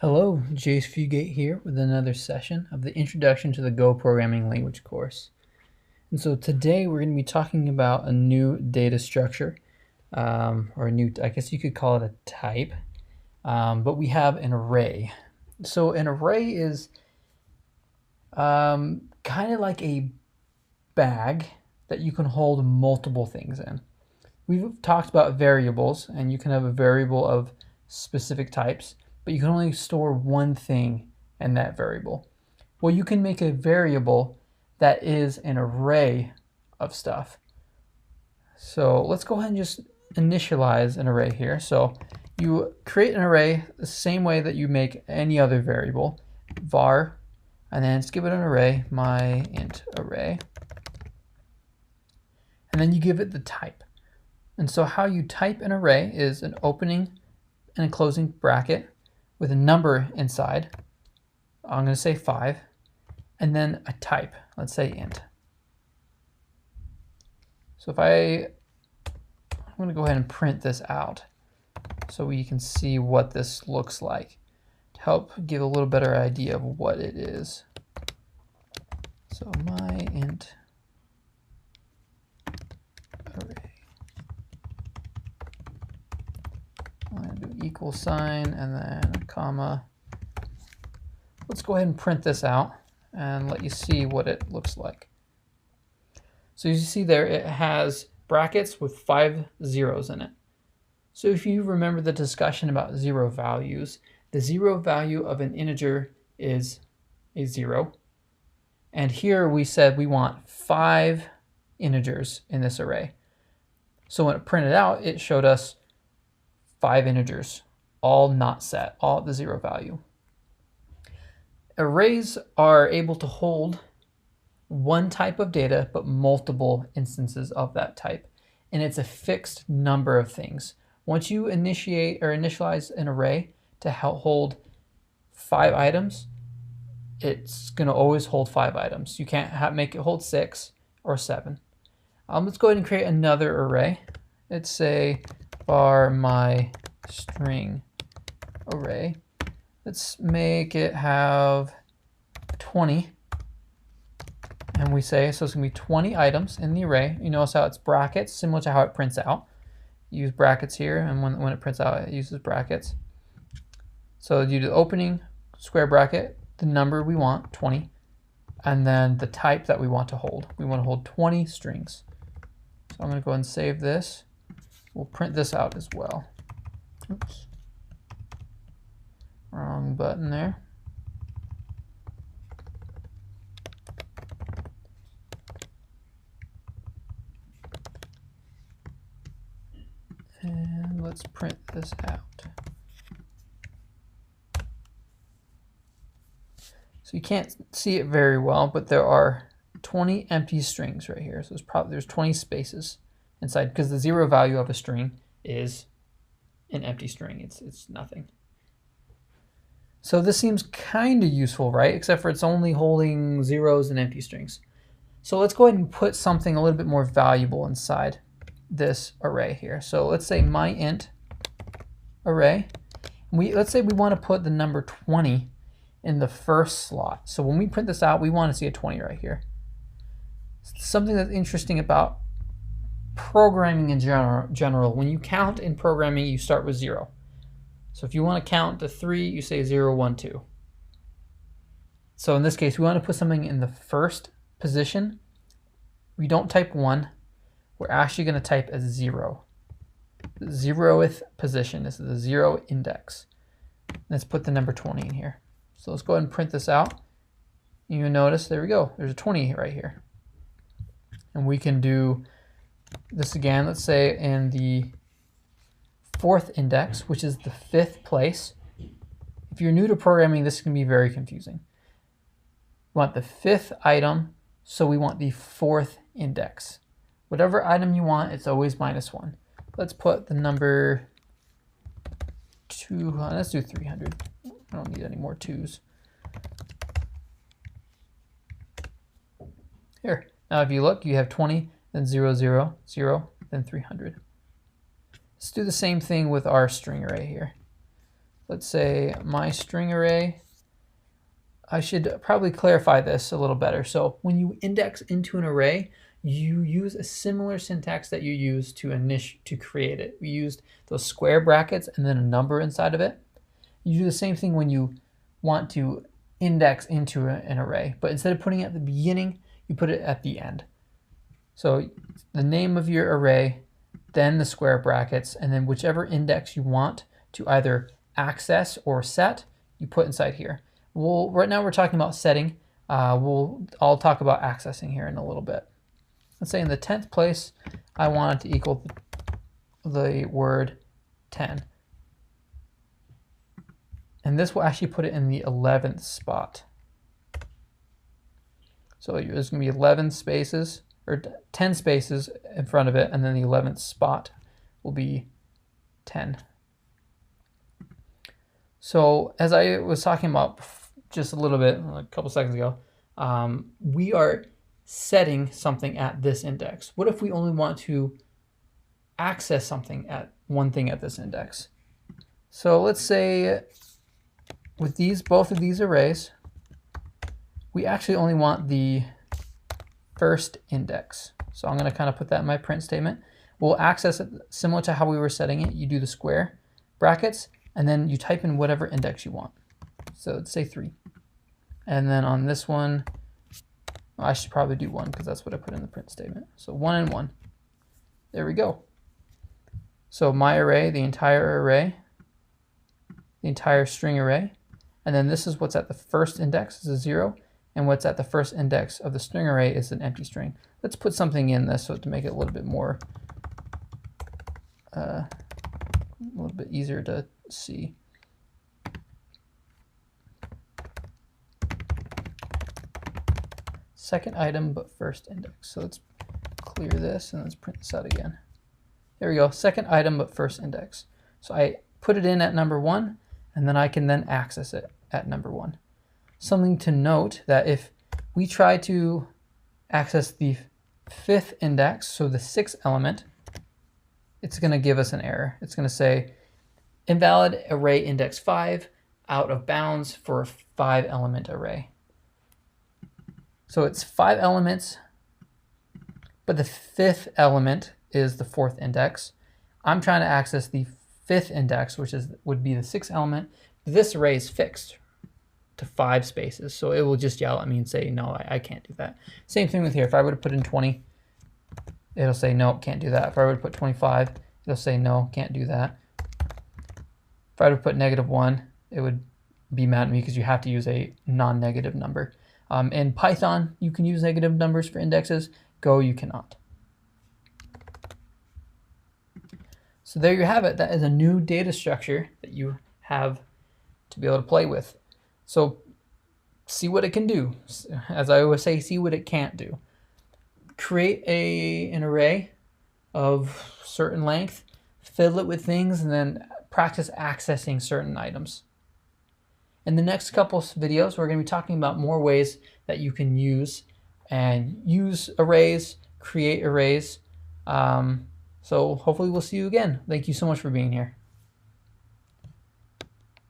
Hello, Jace Fugate here with another session of the Introduction to the Go Programming Language course. And so today we're going to be talking about a new data structure, or a new, I guess you could call it a type, but we have an array. So an array is kind of like a bag that you can hold multiple things in. We've talked about variables, and you can have a variable of specific types, but you can only store one thing in that variable. Well, you can make a variable that is an array of stuff. So let's go ahead and just initialize an array here. So you create an array the same way that you make any other variable, var, and then just give it an array, my int array, and then you give it the type. And so how you type an array is an opening and a closing bracket with a number inside. I'm going to say 5, and then a type, let's say int. So if I'm going to go ahead and print this out so we can see what this looks like to help give a little better idea of what it is. So my int array. I'm going to do equal sign and then a comma. Let's go ahead and print this out and let you see what it looks like. So as you see there, it has brackets with 5 zeros in it. So if you remember the discussion about zero values, the zero value of an integer is a 0. And here we said we want 5 integers in this array. So when it printed out, it showed us 5 integers, all not set, all at the 0 value. Arrays are able to hold one type of data, but multiple instances of that type. And it's a fixed number of things. Once you initiate or initialize an array to hold 5 items, it's going to always hold 5 items. You can't make it hold 6 or 7. Let's go ahead and create another array. Let's say var my string array. Let's make it have 20. And we say, so it's going to be 20 items in the array. You notice how it's brackets, similar to how it prints out. Use brackets here, and when it prints out, it uses brackets. So you do the opening square bracket, the number we want, 20, and then the type that we want to hold. We want to hold 20 strings. So I'm going to go ahead and save this. We'll print this out as well. Oops. Wrong button there. And let's print this out. So you can't see it very well, but there are 20 empty strings right here. So there's 20 spaces inside, because the 0 value of a string is an empty string. It's nothing. So this seems kind of useful, right? Except for it's only holding zeros and empty strings. So let's go ahead and put something a little bit more valuable inside this array here. So let's say my int array. Let's say we want to put the number 20 in the first slot. So when we print this out, we want to see a 20 right here. Something that's interesting about programming in general, when you count in programming, you start with 0. So if you want to count to 3, you say 0, 1, 2. So in this case, we want to put something in the first position. We don't type 1. We're actually going to type a 0. The 0th position is the 0 index. Let's put the number 20 in here. So let's go ahead and print this out. You notice, there we go. There's a 20 right here. And we can do this again. Let's say in the 4th index, which is the 5th place. If you're new to programming, this can be very confusing. We want the 5th item, so we want the 4th index. Whatever item you want, it's always -1. Let's put the number 200. Let's do 300. I don't need any more 2s. Here. Now if you look, you have 20, then 0, 0, 0, then 300. Let's do the same thing with our string array here. let's say my string array. I should probably clarify this a little better. So when you index into an array, you use a similar syntax that you use to create it. We used those square brackets and then a number inside of it. You do the same thing when you want to index into an array, but instead of putting it at the beginning, you put it at the end. So the name of your array, then the square brackets, and then whichever index you want to either access or set, you put inside here. Right now we're talking about setting. I'll talk about accessing here in a little bit. Let's say in the 10th place, I want it to equal the word 10. And this will actually put it in the 11th spot. So there's going to be 11 spaces, or 10 spaces in front of it, and then the 11th spot will be 10. So as I was talking about just a little bit, a couple seconds ago, we are setting something at this index. What if we only want to access something at one thing at this index? So let's say with both of these arrays, we actually only want the first index. So I'm going to kind of put that in my print statement. We'll access it similar to how we were setting it. You do the square brackets, and then you type in whatever index you want. So let's say 3. And then on this one, I should probably do 1 because that's what I put in the print statement. So 1 and 1. There we go. So my array, the entire string array, and then this is what's at the first index is a 0, and what's at the first index of the string array is an empty string. Let's put something in this so to make it a little bit more, a little bit easier to see. Second item, but first index. So let's clear this and let's print this out again. There we go, second item, but first index. So I put it in at number 1, and then I can then access it at number 1. Something to note that if we try to access the 5th index, so the 6th element, it's going to give us an error. It's going to say invalid array index 5, out of bounds for a 5-element array. So it's 5 elements, but the 5th element is the 4th index. I'm trying to access the 5th index, which would be the 6th element. This array is fixed to 5 spaces, so it will just yell at me and say, no, I can't do that. Same thing with here. If I were to put in 20, it'll say, no, can't do that. If I were to put 25, it'll say, no, can't do that. If I were to put -1, it would be mad at me because you have to use a non-negative number. In Python, you can use negative numbers for indexes. Go, you cannot. So there you have it. That is a new data structure that you have to be able to play with. So see what it can do. As I always say, see what it can't do. Create an array of certain length, fill it with things, and then practice accessing certain items. In the next couple videos, we're going to be talking about more ways that you can use arrays, create arrays. So hopefully we'll see you again. Thank you so much for being here.